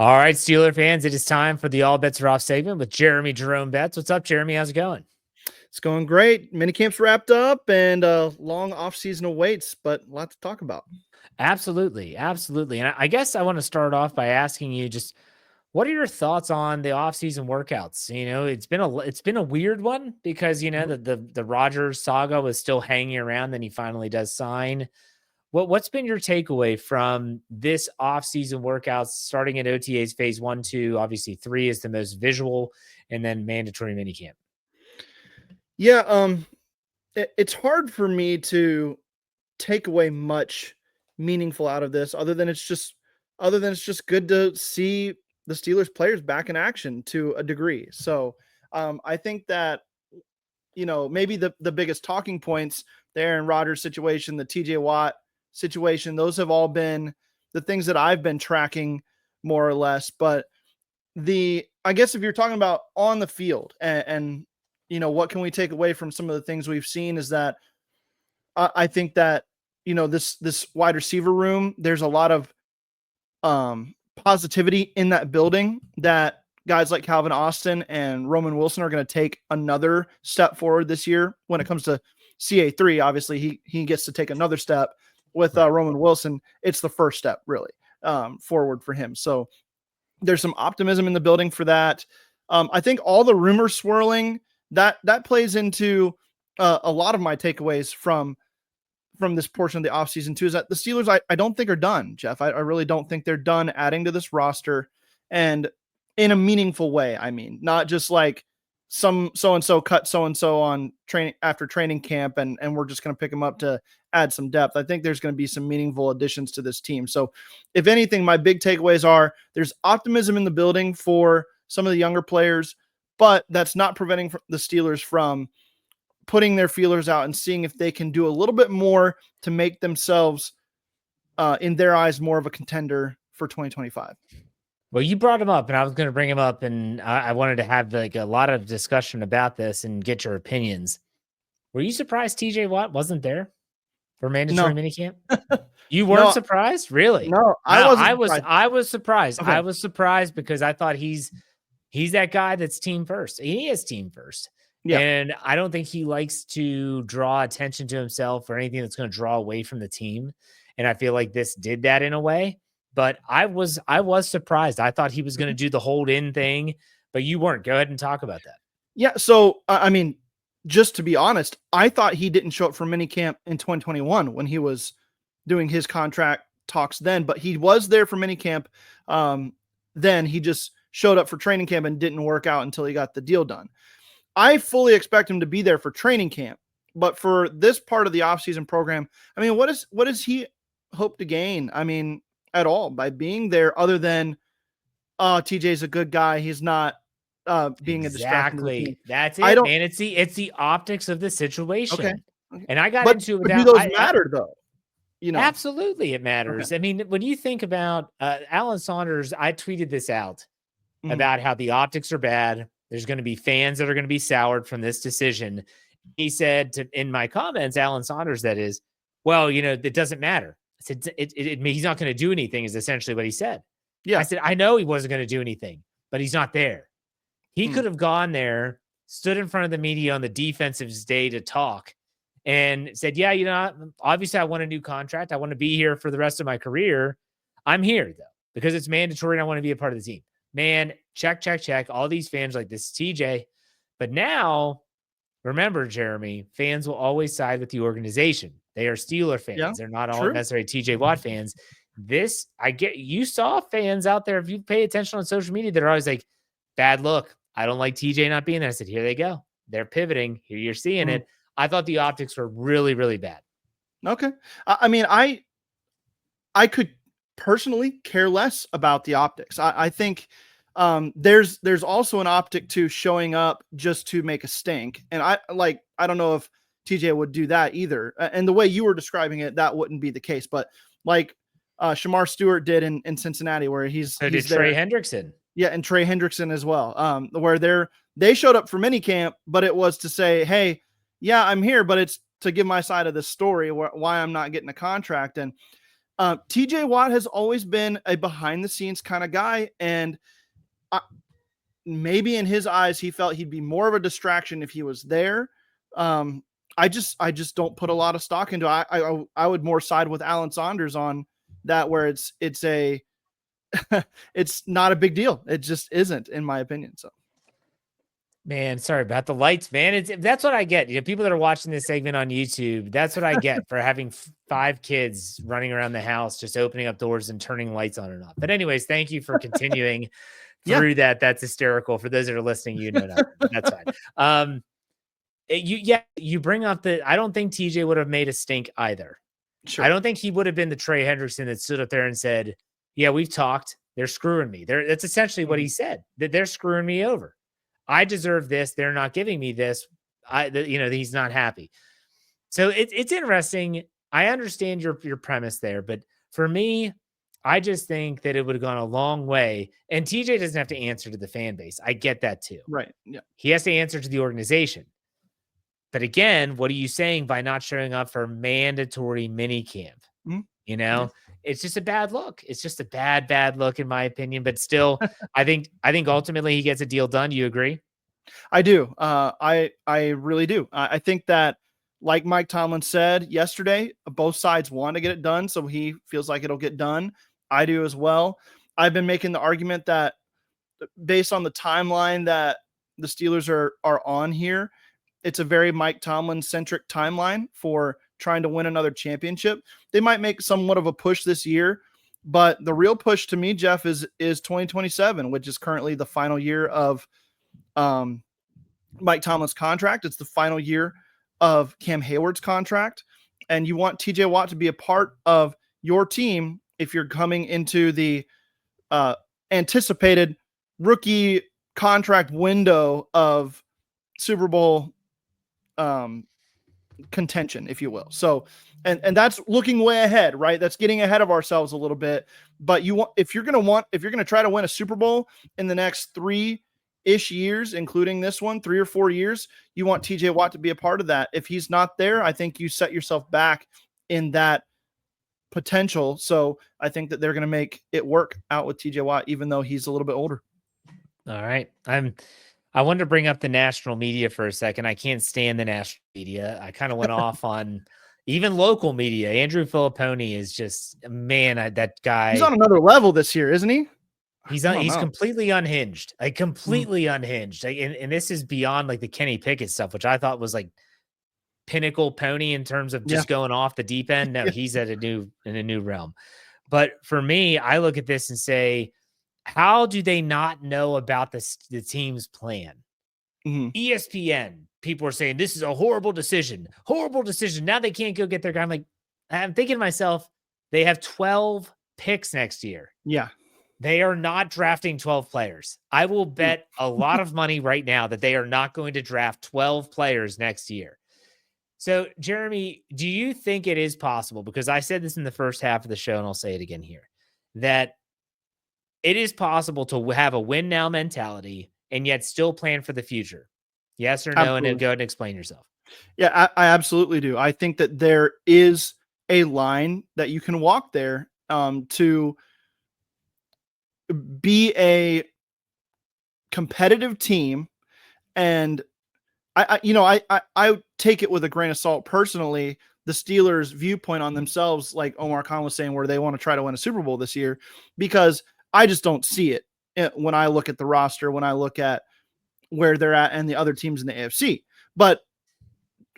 All right, Steeler fans, it is time for the All Betz Are Off segment with Jeremy Jerome Betz. What's up, Jeremy? How's it going? It's going great. Minicamp's wrapped up and long off-season awaits, but a lot to talk about. Absolutely, absolutely. And I guess I want to start off by asking you just what are your thoughts on the off-season workouts? It's been a weird one because the Rodgers saga was still hanging around, then he finally does sign. What's been your takeaway from this off-season workouts starting at OTAs phase 1, 2, obviously 3 is the most visual, and then mandatory minicamp? Yeah, it's hard for me to take away much meaningful out of this, other than it's just good to see the Steelers players back in action to a degree. So I think that maybe the biggest talking points, the Aaron Rodgers situation, the TJ Watt situation, those have all been the things that I've been tracking more or less. But I guess if you're talking about on the field and what can we take away from some of the things we've seen is that I think that, this wide receiver room, there's a lot of positivity in that building that guys like Calvin Austin and Roman Wilson are going to take another step forward this year. When it comes to CA3, obviously he gets to take another step with Roman Wilson. It's the first step really forward for him. So there's some optimism in the building for that. I think all the rumors swirling that plays into a lot of my takeaways from this portion of the offseason too, is that the Steelers, I don't think are done, Jeff. I really don't think they're done adding to this roster, and in a meaningful way. I mean, not just like some so-and-so cut so-and-so on training after training camp and we're just going to pick them up to add some depth. I think there's going to be some meaningful additions to this team. So if anything, my big takeaways are there's optimism in the building for some of the younger players, but that's not preventing the Steelers from putting their feelers out and seeing if they can do a little bit more to make themselves, in their eyes, more of a contender for 2025. Well, you brought him up, and I was going to bring him up, and I wanted to have like a lot of discussion about this and get your opinions. Were you surprised TJ Watt wasn't there for mandatory minicamp? You weren't surprised, really? No, I wasn't. I was surprised. Okay. I was surprised because I thought he's that guy that's team first. He is team first. Yeah. And I don't think he likes to draw attention to himself or anything that's going to draw away from the team. And I feel like this did that in a way. But I was surprised. I thought he was going to do the hold in thing, but you weren't. Go ahead and talk about that. Yeah. So, I mean, just to be honest, I thought he didn't show up for minicamp in 2021 when he was doing his contract talks then, but he was there for minicamp. Then he just showed up for training camp and didn't work out until he got the deal done. I fully expect him to be there for training camp, but for this part of the offseason program, I mean, what does he hope to gain? I mean, at all by being there, other than TJ's a good guy. He's not being a distraction. That's it, man. It's the optics of the situation. Okay. And I got into it. But do those matter though? Absolutely, it matters. Okay. I mean, when you think about Alan Saunders, I tweeted this out about how the optics are bad. There's going to be fans that are going to be soured from this decision. He said in my comments, Alan Saunders, that is, well, it doesn't matter. I said, he's not going to do anything is essentially what he said. Yeah. I said, I know he wasn't going to do anything, but he's not there. He could have gone there, stood in front of the media on the defensive day to talk and said, yeah, obviously I want a new contract. I want to be here for the rest of my career. I'm here though, because it's mandatory and I want to be a part of the team. Man, check. All these fans like, this is TJ. But now, remember, Jeremy, fans will always side with the organization. They are Steeler fans. Yeah, they're not all necessarily TJ Watt fans. You saw fans out there, if you pay attention on social media, they're always like, bad look. I don't like TJ not being there. I said, here they go. They're pivoting. Here you're seeing it. I thought the optics were really, really bad. Okay. I mean, I could personally care less about the optics. I think there's also an optic to showing up just to make a stink. And I don't know if TJ would do that either. And the way you were describing it, that wouldn't be the case. But like Shamar Stewart did in Cincinnati, where he's did Trey Hendrickson. Yeah, and Trey Hendrickson as well. Where they showed up for minicamp, but it was to say, hey, yeah, I'm here, but it's to give my side of the story, why I'm not getting a contract. And TJ Watt has always been a behind the scenes kind of guy. And maybe in his eyes, he felt he'd be more of a distraction if he was there. I just don't put a lot of stock into it. I would more side with Alan Saunders on that, where it's it's not a big deal. It just isn't, in my opinion. So, man, sorry about the lights, man. That's what I get. People that are watching this segment on YouTube, that's what I get for having 5 kids running around the house, just opening up doors and turning lights on and off. But anyways, thank you for continuing through that. That's hysterical. For those that are listening, nothing, but that's fine. You bring up I don't think TJ would have made a stink either. Sure. I don't think he would have been the Trey Hendrickson that stood up there and said, yeah, we've talked. They're screwing me. That's essentially what he said, that they're screwing me over. I deserve this. They're not giving me this. He's not happy. So it's interesting. I understand your premise there, but for me, I just think that it would have gone a long way. And TJ doesn't have to answer to the fan base. I get that too. Right. Yeah. He has to answer to the organization. But again, what are you saying by not showing up for mandatory mini camp? Mm-hmm. It's just a bad look. It's just a bad look in my opinion. But still, I think ultimately he gets a deal done. You agree? I do. I really do. I think that, like Mike Tomlin said yesterday, both sides want to get it done, so he feels like it'll get done. I do as well. I've been making the argument that based on the timeline that the Steelers are on here, it's a very Mike Tomlin centric timeline for trying to win another championship. They might make somewhat of a push this year, but the real push to me, Jeff, is 2027, which is currently the final year of Mike Tomlin's contract. It's the final year of Cam Hayward's contract. And you want TJ Watt to be a part of your team if you're coming into the anticipated rookie contract window of Super Bowl contention, if you will. So, and that's looking way ahead, right? That's getting ahead of ourselves a little bit. But if you're going to try to win a Super Bowl in the next 3-ish years, including this one, 3 or 4 years, you want TJ Watt to be a part of that. If he's not there, I think you set yourself back in that potential. So I think that they're going to make it work out with TJ Watt, even though he's a little bit older. All right. I wanted to bring up the national media for a second. I can't stand the national media. I kind of went off on even local media. Andrew Filipponi is just, man, that guy. He's on another level this year, isn't he? He's completely unhinged, unhinged. And this is beyond like the Kenny Pickett stuff, which I thought was like pinnacle pony in terms of just going off the deep end. No, he's in a new realm. But for me, I look at this and say, how do they not know about the team's plan? Mm-hmm. ESPN, people are saying this is a horrible decision. Now they can't go get their guy. I'm thinking to myself, they have 12 picks next year. Yeah. They are not drafting 12 players. I will bet a lot of money right now that they are not going to draft 12 players next year. So, Jeremy, do you think it is possible? Because I said this in the first half of the show, and I'll say it again here, that it is possible to have a win now mentality and yet still plan for the future. Yes or no? Absolutely. And then go ahead and explain yourself. Yeah, I absolutely do. I think that there is a line that you can walk there to be a competitive team. And I take it with a grain of salt personally, the Steelers' viewpoint on themselves, like Omar Khan was saying, where they want to try to win a Super Bowl this year, because I just don't see it when I look at the roster, when I look at where they're at and the other teams in the AFC. But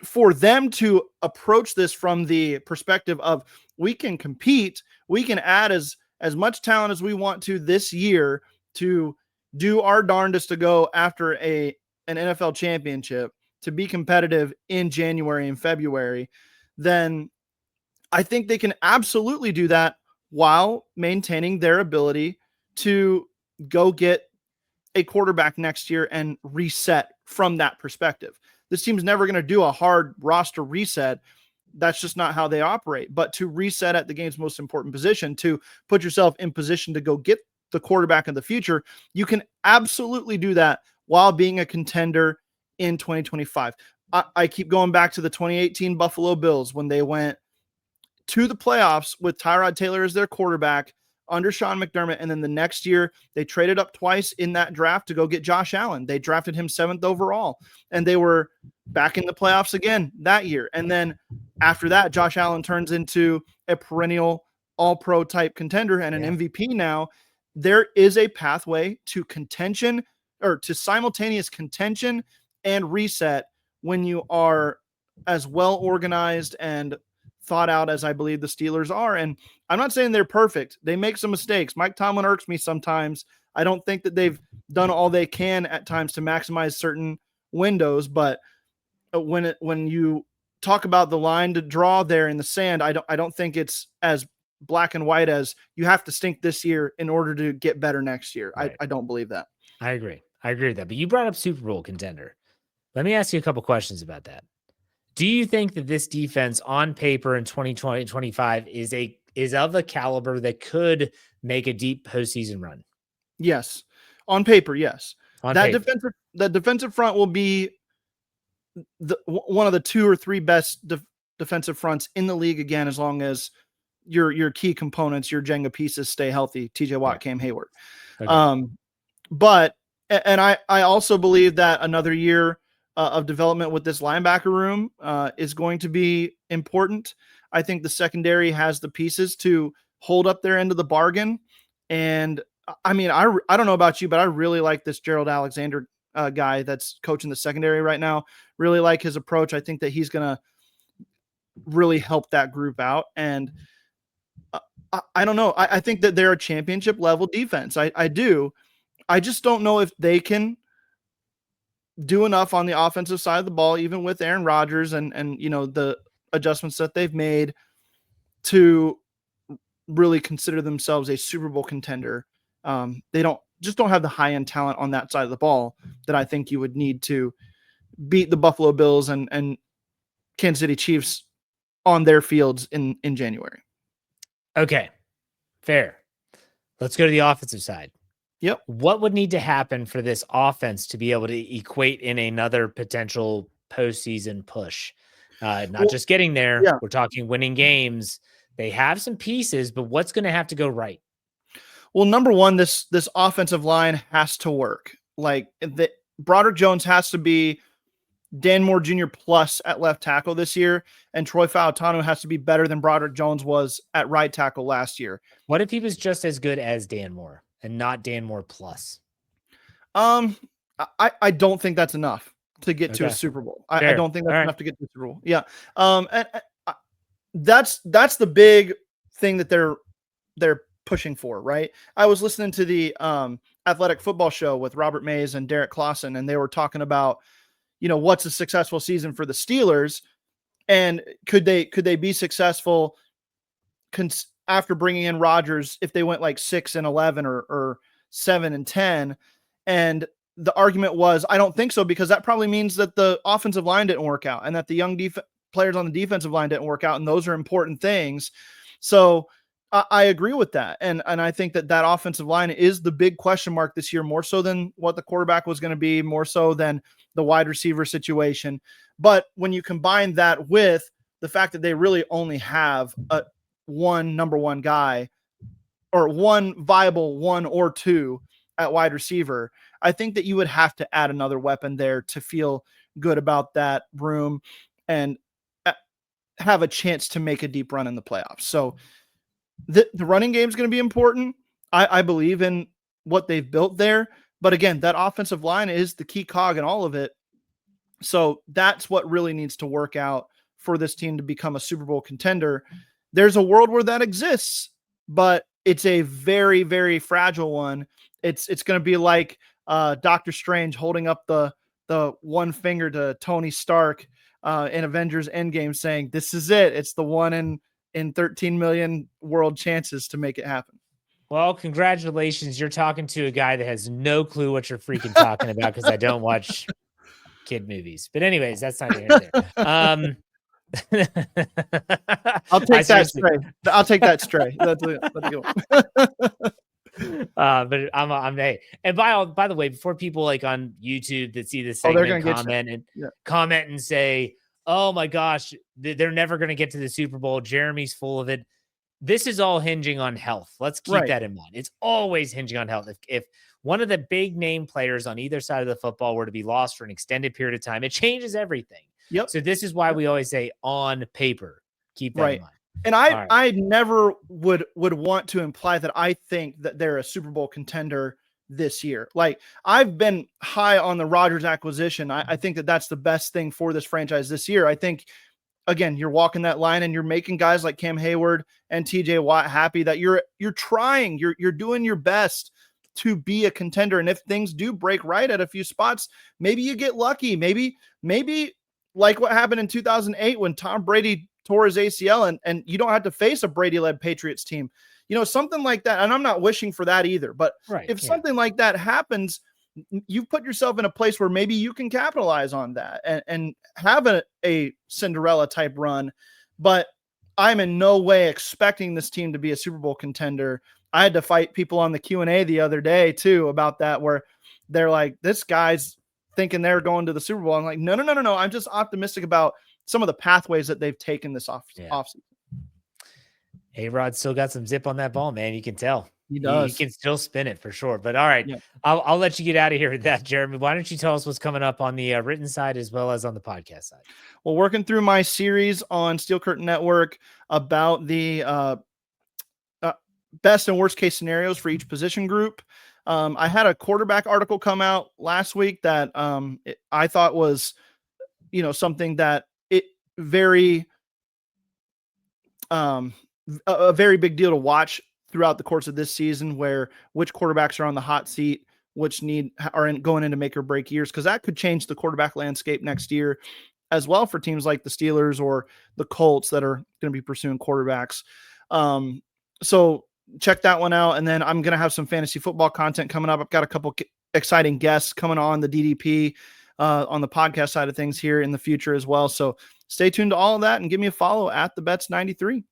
for them to approach this from the perspective of we can compete, we can add as much talent as we want to this year to do our darndest to go after an NFL championship, to be competitive in January and February, then I think they can absolutely do that while maintaining their ability to go get a quarterback next year and reset from that perspective. This team's never going to do a hard roster reset. That's just not how they operate. But to reset at the game's most important position, to put yourself in position to go get the quarterback of the future, you can absolutely do that while being a contender in 2025. I keep going back to the 2018 Buffalo Bills when they went to the playoffs with Tyrod Taylor as their quarterback under Sean McDermott. And then the next year they traded up twice in that draft to go get Josh Allen. They drafted him 7th overall, and they were back in the playoffs again that year. And then after that, Josh Allen turns into a perennial all-pro type contender and an MVP now. There is a pathway to contention, or to simultaneous contention and reset, when you are as well organized and thought out as I believe the Steelers are. And I'm not saying they're perfect. They make some mistakes. Mike Tomlin irks me sometimes. I don't think that they've done all they can at times to maximize certain windows, but when you talk about the line to draw there in the sand, I don't think it's as black and white as you have to stink this year in order to get better next year. Right. I don't believe that. I agree with that. But you brought up Super Bowl contender. Let me ask you a couple questions about that. Do you think that this defense on paper in 2020 25 is of a caliber that could make a deep postseason run? Yes. On paper, yes. That defensive front will be one of the 2 or 3 best defensive fronts in the league again, as long as your key components, your Jenga pieces stay healthy. TJ Watt, Cam Hayward. Okay. But I also believe that another year of development with this linebacker room is going to be important. I think the secondary has the pieces to hold up their end of the bargain. And I mean, I don't know about you, but I really like this Gerald Alexander guy that's coaching the secondary right now. Really like his approach. I think that he's going to really help that group out. And I don't know. I think that they're a championship level defense. I do. I just don't know if they can do enough on the offensive side of the ball, even with Aaron Rodgers and the adjustments that they've made, to really consider themselves a Super Bowl contender. They don't have the high end talent on that side of the ball that I think you would need to beat the Buffalo Bills and Kansas City Chiefs on their fields in January. Okay, fair. Let's go to the offensive side. Yep. What would need to happen for this offense to be able to equate in another potential postseason push? Not just getting there. Yeah. We're talking winning games. They have some pieces, but what's going to have to go right? Well, number one, this offensive line has to work. Like, Broderick Jones has to be Dan Moore Jr. plus at left tackle this year, and Troy Fautanu has to be better than Broderick Jones was at right tackle last year. What if he was just as good as Dan Moore and not Dan Moore plus? I don't think that's enough to get to a Super Bowl. I don't think that's enough to get to the Super Bowl. Yeah. And that's the big thing that they're pushing for, right? I was listening to the Athletic Football Show with Robert Mays and Derek Clausen, and they were talking about, what's a successful season for the Steelers, and could they be successful after bringing in Rodgers if they went like 6-11 or 7-10? And the argument was, I don't think so, because that probably means that the offensive line didn't work out and that the young players on the defensive line didn't work out. And those are important things. So I agree with that. And I think that offensive line is the big question mark this year, more so than what the quarterback was going to be, more so than the wide receiver situation. But when you combine that with the fact that they really only have one number one guy, or one viable 1 or 2 at wide receiver, I think that you would have to add another weapon there to feel good about that room and have a chance to make a deep run in the playoffs. So the running game is going to be important. I believe in what they've built there. But again, that offensive line is the key cog in all of it. So that's what really needs to work out for this team to become a Super Bowl contender. There's a world where that exists, but it's a very, very fragile one. It's going to be like Doctor Strange holding up the one finger to Tony Stark in Avengers Endgame saying, this is it. It's the one in 13 million world chances to make it happen. Well, congratulations. You're talking to a guy that has no clue what you're freaking talking about, because I don't watch kid movies. But anyways, that's not here there. I'll take that stray. I'll take that stray. That's a good one. But I'm hey. And by the way, before people like on YouTube that see this segment comment and say, oh my gosh, they're never going to get to the Super Bowl. Jeremy's full of it. This is all hinging on health. Let's keep that in mind. It's always hinging on health. If one of the big name players on either side of the football were to be lost for an extended period of time, it changes everything. Yep. So this is why we always say on paper, keep that in mind. And I never would want to imply that I think that they're a Super Bowl contender this year. Like, I've been high on the Rodgers acquisition. I think that that's the best thing for this franchise this year. I think, again, you're walking that line and you're making guys like Cam Hayward and TJ Watt happy that you're trying, you're doing your best to be a contender. And if things do break right at a few spots, maybe you get lucky. Maybe like what happened in 2008 when Tom Brady tore his ACL and you don't have to face a Brady-led Patriots team. You know, something like that. And I'm not wishing for that either, but if something like that happens, you've put yourself in a place where maybe you can capitalize on that and have a Cinderella type run. But I'm in no way expecting this team to be a Super Bowl contender. I had to fight people on the Q&A the other day too about that, where they're like, this guy's thinking they're going to the Super Bowl. I'm like, no. I'm just optimistic about some of the pathways that they've taken this offseason. A-Rod still got some zip on that ball, man. You can tell. He does. He can still spin it for sure. But all right, I'll let you get out of here with that, Jeremy. Why don't you tell us what's coming up on the written side as well as on the podcast side? Well, working through my series on Steel Curtain Network about the best and worst case scenarios for each position group. I had a quarterback article come out last week that I thought was, something that a very big deal to watch throughout the course of this season, where which quarterbacks are on the hot seat, which are going into make or break years, because that could change the quarterback landscape next year as well for teams like the Steelers or the Colts that are going to be pursuing quarterbacks. So check that one out. And then I'm going to have some fantasy football content coming up. I've got a couple exciting guests coming on the DDP on the podcast side of things here in the future as well. So stay tuned to all of that and give me a follow at the Betz 93.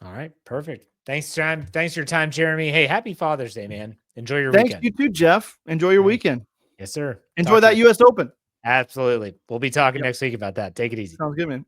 All right. Perfect. Thanks, John. Thanks for your time, Jeremy. Hey, happy Father's Day, man. Enjoy your weekend. Thanks, you too, Jeff. Enjoy your weekend. Yes, sir. Enjoy that U.S. Open. Absolutely. We'll be talking next week about that. Take it easy. Sounds good, man.